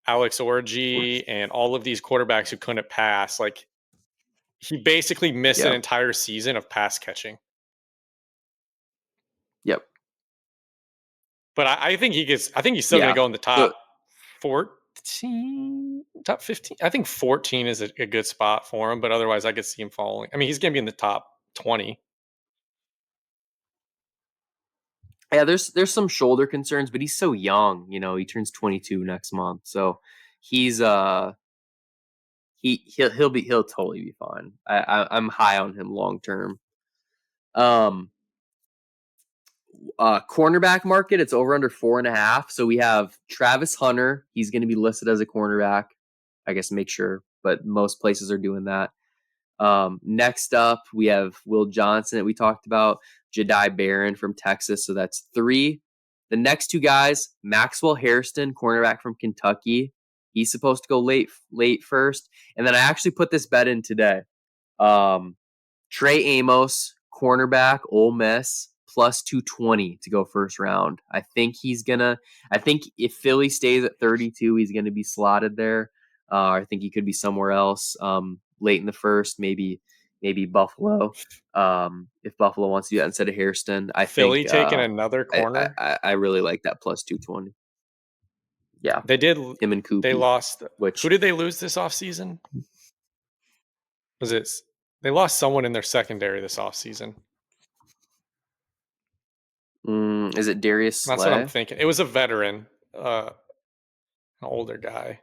Alex Orji and all of these quarterbacks who couldn't pass? Like he basically missed an yeah, entire season of pass catching. yep, But I think he gets. I think he's still going to yeah. go in the So top 14, top 15. I think 14 is a good spot for him, but otherwise, I could see him falling. I mean, he's going to be in the top 20. yeah, there's some shoulder concerns, but he's so young. He turns 22 next month, so he's he'll totally be fine. I'm high on him long term. Um, cornerback market, it's over under 4.5. So we have Travis Hunter. He's going to be listed as a cornerback. I guess make sure, but most places are doing that. Next up, we have Will Johnson that we talked about, Jedi Barron from Texas. So that's 3. The next 2 guys, Maxwell Hairston, cornerback from Kentucky. He's supposed to go late first. And then I actually put this bet in today. Trey Amos, cornerback, Ole Miss, plus 220 to go first round. I think if Philly stays at 32, he's going to be slotted there. I think he could be somewhere else late in the first, maybe Buffalo. If Buffalo wants to do that instead of Hairston, I Philly think taking another corner. I really like that plus 220. Yeah, They did. him and They Koopy, lost. Who which did they lose this offseason? Was it? They lost someone in their secondary this offseason. is it Darius That's what I'm Slay? thinking. It was a veteran, an older guy,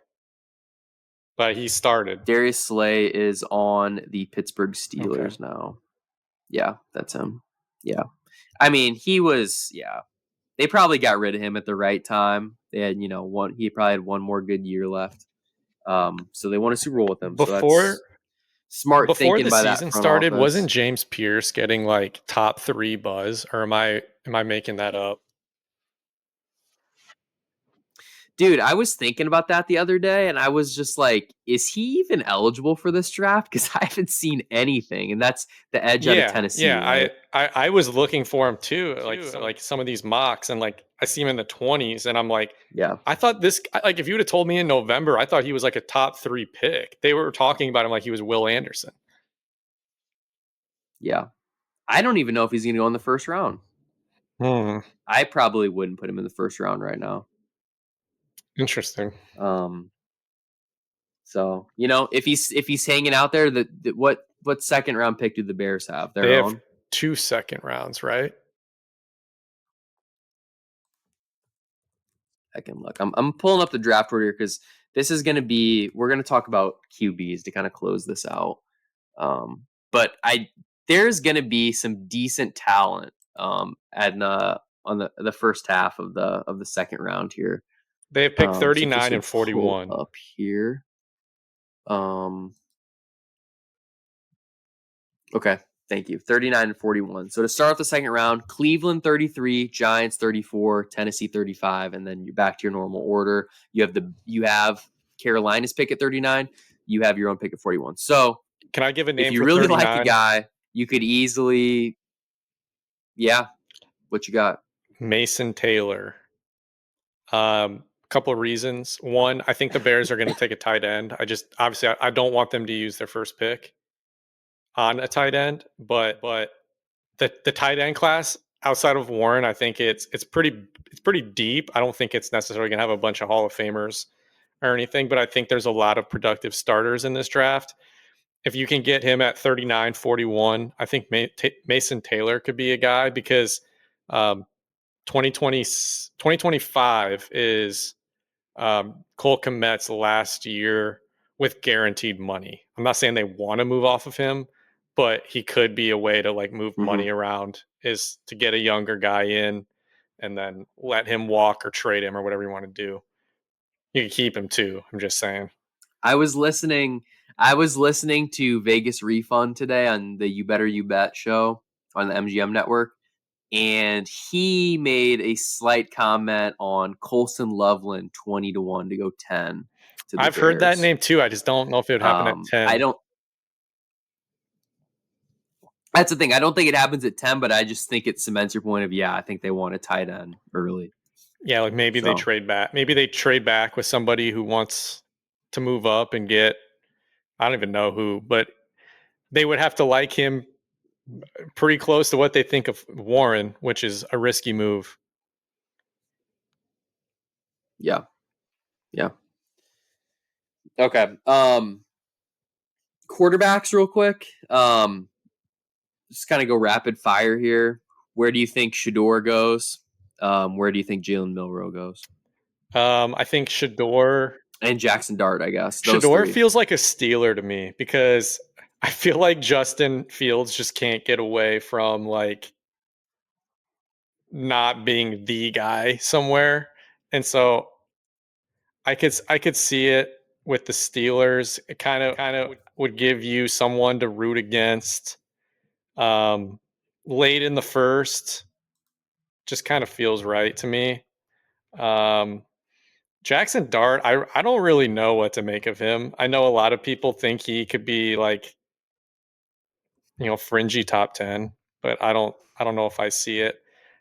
but he started. Darius Slay is on the Pittsburgh Okay. Steelers now. Yeah, that's him. Yeah. I mean, yeah. They probably got rid of him at the right time. They had, he probably had one more good year left. So they won a Super Bowl with him. So Before that's smart before thinking the by that season front started, office. wasn't James Pierce getting like top 3 buzz, or am I making that up? Dude, I was thinking about that the other day, and I was just like, is he even eligible for this draft? Because I haven't seen anything, and that's the edge out of Yeah, Tennessee, yeah. right? I was looking for him too, like some of these mocks, and like I see him in the 20s, and I'm like, Yeah, I thought like if you would have told me in November, I thought he was like a top 3 pick. They were talking about him like he was Will Anderson. yeah. I don't even know if he's going to go in the first round. Hmm. I probably wouldn't put him in the first round right now. Interesting. Um, so if he's hanging out there, what second round pick do the Bears have? They Their have own. 2 second rounds, right? I can look. I'm pulling up the draft order because this is going to be. We're going to talk about QBs to kind of close this out. But there's going to be some decent talent and on the first half of the second round here. They have picked So if this 39 will and pull 41. up here, um, okay, thank you. 39 and 41. So to start off the second round, Cleveland 33, Giants 34, Tennessee 35, and then you're back to your normal order. You have Carolina's pick at 39. You have your own pick at 41. So Can I give a if name you for really like a 39? guy, you could easily, yeah. What you got? Mason Taylor. Couple of reasons. One, I think the Bears are going to take a tight end. I don't want them to use their first pick on a tight end, but the tight end class outside of Warren, I think it's pretty deep. I don't think it's necessarily going to have a bunch of Hall of Famers or anything, but I think there's a lot of productive starters in this draft. If you can get him at 39, 41, I think Mason Taylor could be a guy because um, 2025 is Cole Kmet's last year with guaranteed money. I'm not saying they want to move off of him, but he could be a way to like move Mm-hmm. money around is to get a younger guy in and then let him walk or trade him or whatever you want to do. You can keep him too. I'm just saying. I was listening. I was listening to Vegas Refund today on the You Better You Bet show on the MGM network, and he made a slight comment on Colson Loveland 20 to 1 to go 10 to the I've heard that Bears. name too. I just don't know if it would happen at I 10. don't. That's the thing. I don't think it happens at 10, but I just think it cements your point of yeah. I think they want a tight end early. Yeah, like maybe they So trade back. Maybe they trade back with somebody who wants to move up and get I don't even know who, but they would have to like him pretty close to what they think of Warren, which is a risky move. yeah, yeah. Okay. Quarterbacks, real quick. Just kind of go rapid fire here. Where do you think Shador goes? Where do you think Jalen Milrow goes? I think And Jackson Dart, I guess. Those Shador three. feels like a Steeler to me because I feel like Justin Fields just can't get away from like not being the guy somewhere, and so I could see it with the Steelers. It kind of would give you someone to root against. Um, Late in the first, just kind of feels right to me. Um, Jackson Dart, I don't really know what to make of him. I know a lot of people think he could be like, fringy top 10, but I don't know if I see it.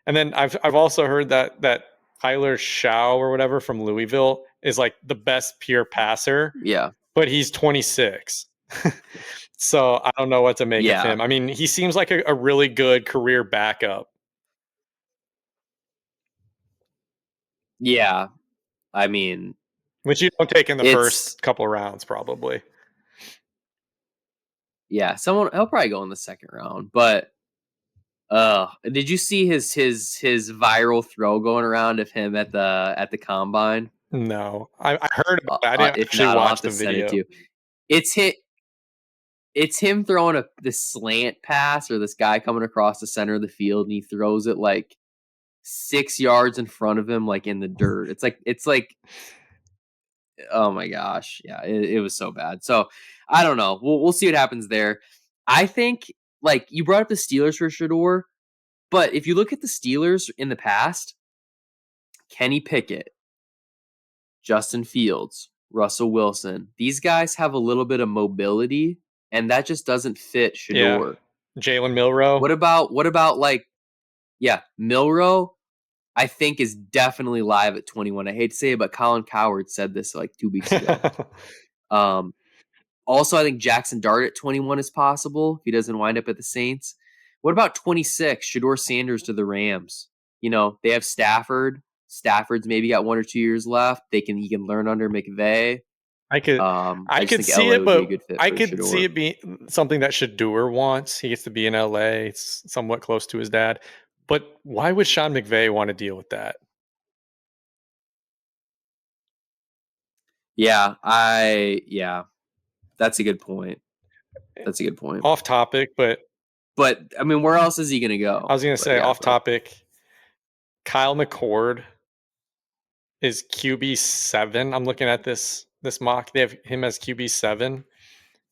And then I've also heard that Tyler Shaw or whatever from Louisville is like the best pure passer, Yeah. but he's 26. So I don't know what to make of Yeah. him. I mean, he seems like a really good career backup. Yeah. I mean, Which you don't take in the it's first couple rounds, probably. yeah, someone he'll probably go in the second round. But did you see his viral throw going around of him at the combine? No, I heard about it. I didn't If actually not, I'll have watch to the send it to video. you. It's hit it's him throwing this slant pass or this guy coming across the center of the field and he throws it like 6 yards in front of him, like in the dirt. It's like oh my gosh, yeah, it was so bad. So I don't know. We'll see what happens there. I think like you brought up the Steelers for Shador, but if you look at the Steelers in the past, Kenny Pickett, Justin Fields, Russell Wilson, these guys have a little bit of mobility, and that just doesn't fit Yeah, Shador. Jalen Milrow. What about like yeah, Milrow? I think is definitely live at 21. I hate to say it, but Colin Coward said this like 2 weeks ago. Um, Also, I think Jackson Dart at 21 is possible if he doesn't wind up at the Saints. What about 26? Shador Sanders to the Rams. They have Stafford. Stafford's maybe got 1 or 2 years left. He can learn under McVay. I could I I just could think see LA it, would be a but good fit I for could see Shador. it being something that Shador wants. He gets to be in LA. It's somewhat close to his dad. But why would Sean McVay want to deal with that? Yeah, that's a good point. That's a good point. Off topic, but But I mean, where else is he going to I go? was gonna But say yeah, off topic. Kyle McCord is QB7. I'm looking at this mock. They have him as QB7.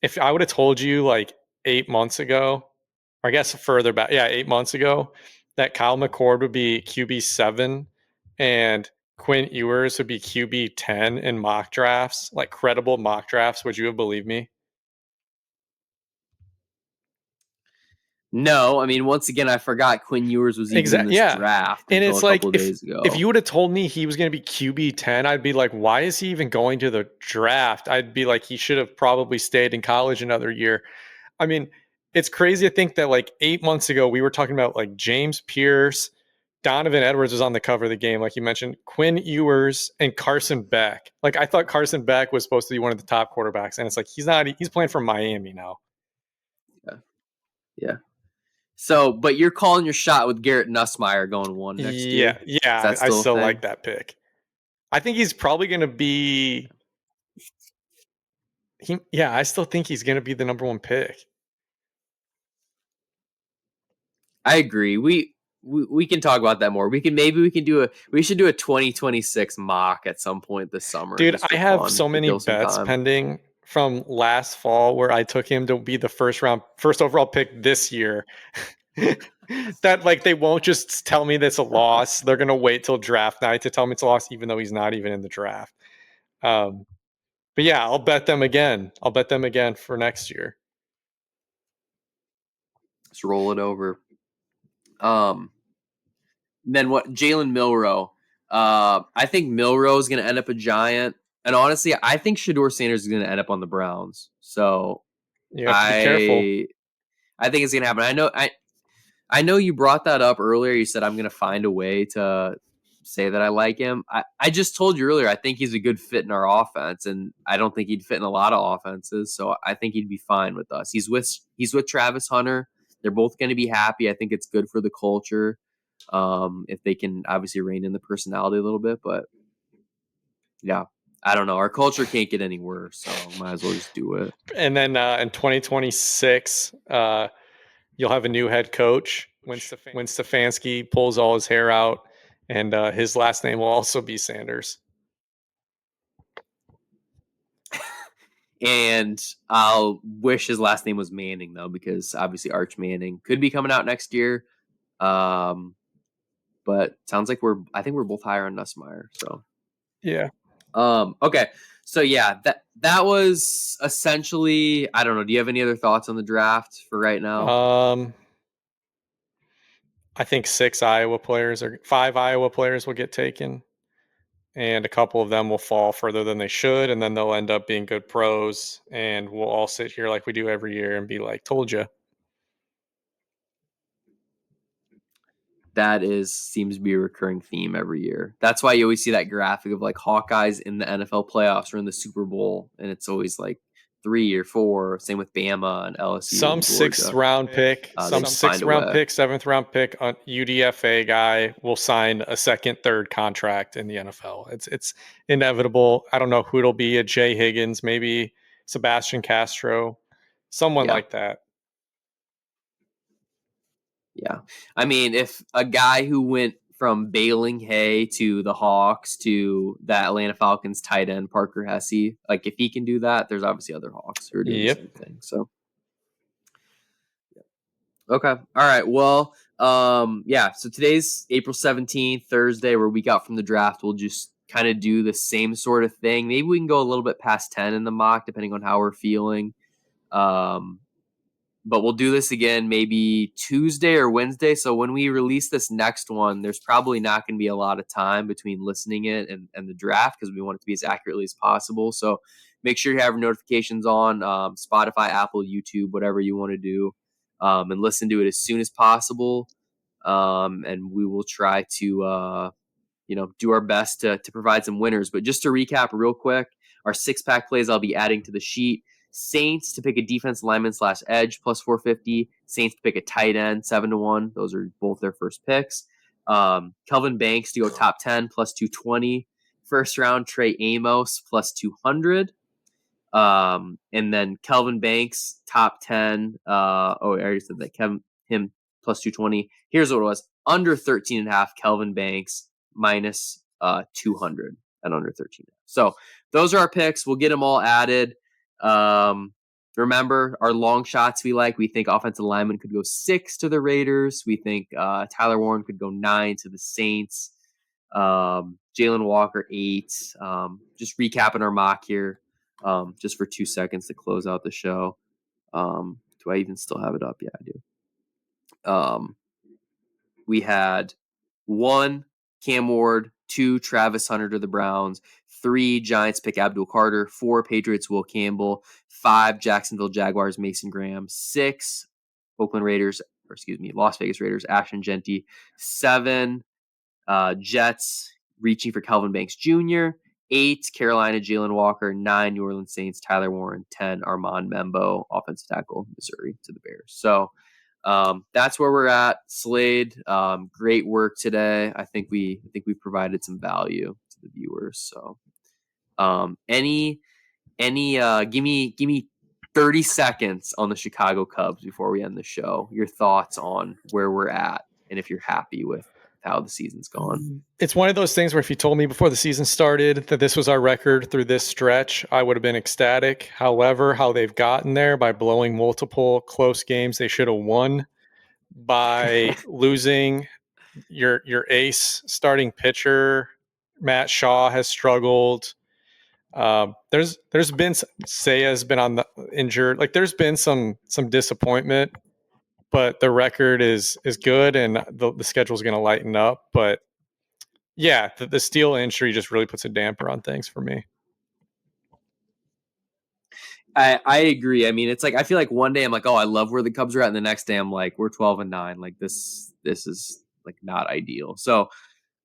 If I would have told you like 8 months ago, or I guess further back, yeah, 8 months ago, that Kyle McCord would be QB7 and Quinn Ewers would be QB10 in mock drafts, like credible mock drafts, would you have believed me? no, I mean, once again, I forgot Quinn Ewers was even in Exactly. this Yeah. draft And until a it's like couple of days if ago. you would have told me he was going to be QB10, I'd be like, why is he even going to the draft? I'd be like, he should have probably stayed in college another year. I mean, it's crazy to think that like 8 months ago, we were talking about like James Pierce, Donovan Edwards was on the cover of the game, like you mentioned, Quinn Ewers, and Carson Beck. Like I thought Carson Beck was supposed to be one of the top quarterbacks, and it's like he's not. He's playing for Miami now. Yeah. Yeah. So, but you're calling your shot with Garrett Nussmeier going one next Yeah, year. Is yeah, that I still a still like thing? that pick. I think he's probably going to be. Yeah, I still think he's going to be the number one pick. I agree. We can talk about that more. We should do a 2026 mock at some point this summer Dude, just I for have fun so to many kill some bets time. pending from last fall where I took him to be the first overall pick this year. That like they won't just tell me that's a loss. They're gonna wait till draft night to tell me it's a loss, even though he's not even in the draft. Um, but yeah, I'll bet them again. I'll bet them again for next year. Let's roll it over. Um, then what? Jalen Milrow. I think Milrow is going to end up a Giant, and honestly, I think Shador Sanders is going to end up on the Browns. So You have to be careful. I I think it's going to happen. I know you brought that up earlier. You said I'm going to find a way to say that I like him. I just told you earlier I think he's a good fit in our offense, and I don't think he'd fit in a lot of offenses. So I think he'd be fine with us. He's with Travis Hunter. They're both going to be happy. I think it's good for the culture if they can obviously rein in the personality a little bit. But yeah, I don't know. Our culture can't get any worse, so might as well just do it. And then in 2026, you'll have a new head coach when Stefanski pulls all his hair out, and his last name will also be Sanders. And I'll wish his last name was Manning though, because obviously Arch Manning could be coming out next year. Um, but sounds like I think we're both higher on Nussmeier. So Yeah. okay. So yeah, that was essentially. I don't know. Do you have any other thoughts on the draft for right now? I think 5 Iowa players will get taken, and a couple of them will fall further than they should, and then they'll end up being good pros, and we'll all sit here like we do every year and be like, "Told you." That seems to be a recurring theme every year. That's why you always see that graphic of like Hawkeyes in the NFL playoffs or in the Super Bowl, and it's always like 3 or 4. Same with Bama and LSU Some and sixth Georgia. round pick, They some just sixth find a round way. pick, seventh round pick, UDFA guy will sign a second, third contract in the NFL. It's inevitable. I don't know who it'll be. A Jay Higgins, maybe Sebastian Castro, someone Yeah. like that. Yeah. I mean, if a guy who went from baling hay to the Hawks to the Atlanta Falcons tight end, Parker Hesse, like if he can do that, there's obviously other Hawks who are doing the Yep. same thing. So, okay. All right. Well, yeah. So today's April 17th, Thursday. We're a week out from the draft. We'll just kind of do the same sort of thing. Maybe we can go a little bit past 10 in the mock, depending on how we're feeling. Um, but we'll do this again maybe Tuesday or Wednesday. So when we release this next one, there's probably not going to be a lot of time between listening it and the draft because we want it to be as accurately as possible. So make sure you have your notifications on Spotify, Apple, YouTube, whatever you want to do, and listen to it as soon as possible. And we will try to do our best to provide some winners. But just to recap real quick, our 6-pack plays I'll be adding to the sheet. Saints to pick a defense lineman / edge plus 450. Saints to pick a tight end 7-1. Those are both their first picks. Kelvin Banks to go top 10 plus 220. First round Trey Amos plus 200. And then Kelvin Banks top 10. I already said that. him plus 220. Here's what it was: under 13.5, Kelvin Banks minus 200 at under 13. So those are our picks. We'll get them all added. Remember our long shots we like. We think offensive lineman could go 6 to the Raiders. We think Tyler Warren could go 9 to the Saints. Jalen Walker 8. Just recapping our mock here, just for 2 seconds to close out the show. Do I even still have it up? Yeah, I do. We had 1 Cam Ward, 2 Travis Hunter to the Browns, 3 Giants pick Abdul Carter, 4 Patriots Will Campbell, 5 Jacksonville Jaguars Mason Graham, 6 Las Vegas Raiders Ashton Genty, 7 Jets reaching for Calvin Banks Jr., 8 Carolina Jalen Walker, 9 New Orleans Saints Tyler Warren, 10 Armand Membo offensive tackle Missouri to the Bears. So that's where we're at. Slade, great work today. I think we provided some value to the viewers. So give me 30 seconds on the Chicago Cubs before we end the show. Your thoughts on where we're at and if you're happy with how the season's gone. It's one of those things where if you told me before the season started that this was our record through this stretch, I would have been ecstatic. However, how they've gotten there by blowing multiple close games they should have won, by losing your ace starting pitcher, Matt Shaw has struggled. There's been Saya's been on the injured. Like there's been some disappointment, but the record is good and the schedule is going to lighten up. But yeah, the steel injury just really puts a damper on things for me. I agree. I mean, it's like I feel like one day I'm like, oh, I love where the Cubs are at, and the next day I'm like, we're 12-9. Like this is like not ideal. So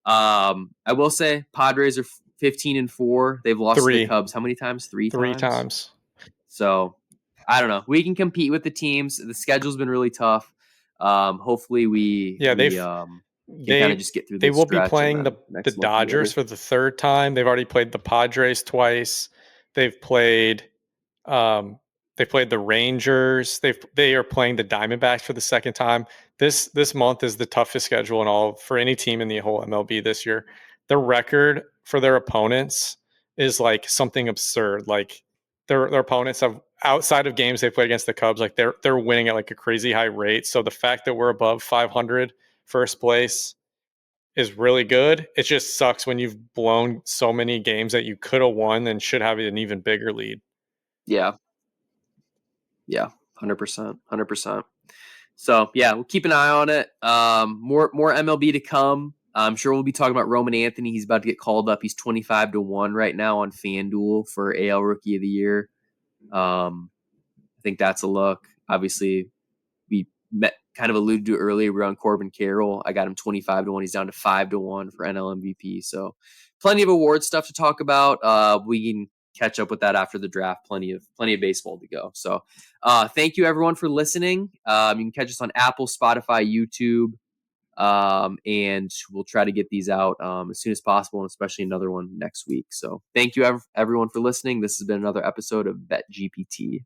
I will say Padres are 15-4. They've lost to the Cubs how many times? Three times. So I don't know. We can compete with the teams. The schedule's been really tough. Hopefully we can kind of just get through this. They will be playing the Dodgers for the 3rd time. They've already played the Padres twice. They've played the Rangers. They are playing the Diamondbacks for the 2nd time. This month is the toughest schedule in all for any team in the whole MLB this year. The record for their opponents is like something absurd. Like their opponents have, outside of games they played against the Cubs, like they're winning at like a crazy high rate. So the fact that we're above 500 first place is really good. It just sucks when you've blown so many games that you could have won and should have an even bigger lead. Yeah. 100%. So yeah, we'll keep an eye on it. More MLB to come. I'm sure we'll be talking about Roman Anthony. He's about to get called up. He's 25-1 right now on FanDuel for AL Rookie of the Year. I think that's a look. Obviously, we kind of alluded to earlier. We're on Corbin Carroll. I got him 25-1. He's down to 5-1 for NL MVP. So plenty of award stuff to talk about. We can catch up with that after the draft. Plenty of baseball to go. So thank you everyone for listening. You can catch us on Apple, Spotify, YouTube. And we'll try to get these out as soon as possible, and especially another one next week. So thank you everyone for listening. This has been another episode of Bet GPT.